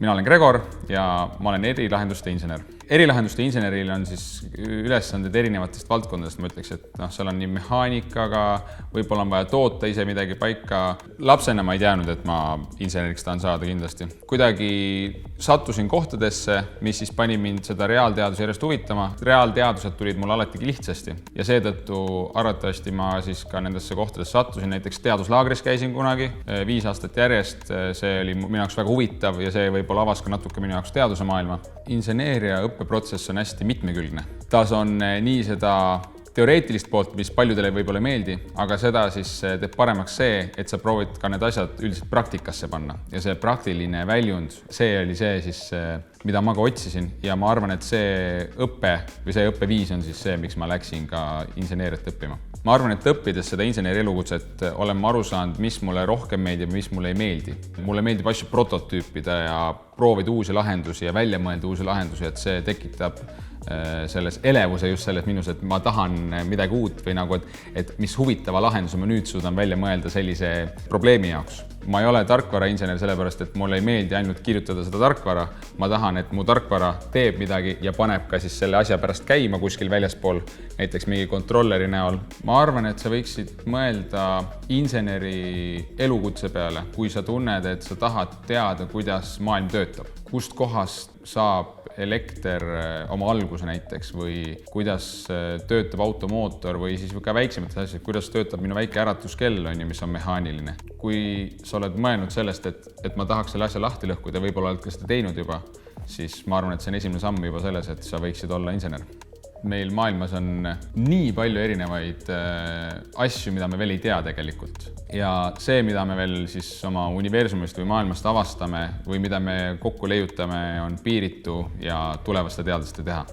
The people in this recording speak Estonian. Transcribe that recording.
mina olen Gregor ja ma olen erilahenduste insener. Erilahenduste inseneril on siis ülesanded erinevatest valdkondadest, ma ütleks, et seal on nii mehaanikaga, võib-olla on vaja toota ise midagi paika. Lapsena ma ei teadnud, et ma inseneriks tahan saada kindlasti. Kuidagi sattusin kohtadesse, mis siis pani mind seda reaalteaduse järjest huvitama. Reaalteadused tulid mulle alatigi lihtsasti ja seetõttu arvatavasti ma siis ka nendesse kohtadesse sattusin. Näiteks teaduslaagris käisin kunagi 5 aastat järjest. See oli minu jaoks väga huvitav ja see võib-olla avas ka natuke minu jaoks teaduse maailma. Inseneeria õppeprotsess on hästi mitmekülgne. Tas on nii seda teoreetilist poolt, mis paljudele võib-olla ei meeldi, aga seda siis teeb paremaks see, et sa proovid ka need asjad üldiselt praktikasse panna. Ja see praktiline väljund, see oli see siis, mida ma ka otsisin ja ma arvan, et see õppe või see õppeviis on siis see, miks ma läksin ka inseneeriat õppima. Ma arvan, et õppides seda inseneri elukutset olen ma aru saanud, mis mulle rohkem meeldib ja mis mulle ei meeldi. Mulle meeldib asju prototüüpida ja proovida uusi lahendusi ja välja mõelda uusi lahendusi, et see tekitab selles elevuse just selles minus, et ma tahan midagi uut või nagu, et mis huvitava lahenduse ma nüüd suudan välja mõelda sellise probleemi jaoks. Ma ei ole tarkvarainsener sellepärast, et mulle ei meeldi ainult kirjutada seda tarkvara. Ma tahan, et mu tarkvara teeb midagi ja paneb ka siis selle asja pärast käima kuskil väljaspool, näiteks mingi kontrolleri näol. Ma arvan, et sa võiksid mõelda inseneri elukutse peale, kui sa tunned, et sa tahad teada, kuidas maailm töötab. Kust kohast saab elekter oma alguse näiteks või kuidas töötab automootor või siis ka väiksemates asjad, kuidas töötab minu väike äratuskell, mis on mehaaniline. Kui sa oled mõelnud sellest, et ma tahaks selle asja lahti lõhkuda, võib-olla oled ka seda teinud juba, siis ma arvan, et see on esimene samm juba selles, et sa võiksid olla insener. Meil maailmas on nii palju erinevaid asju, mida me veel ei tea tegelikult. Ja see, mida me veel siis oma universumist või maailmast avastame või mida me kokku leiutame, on piiritu ja tulevaste teadlaste teha.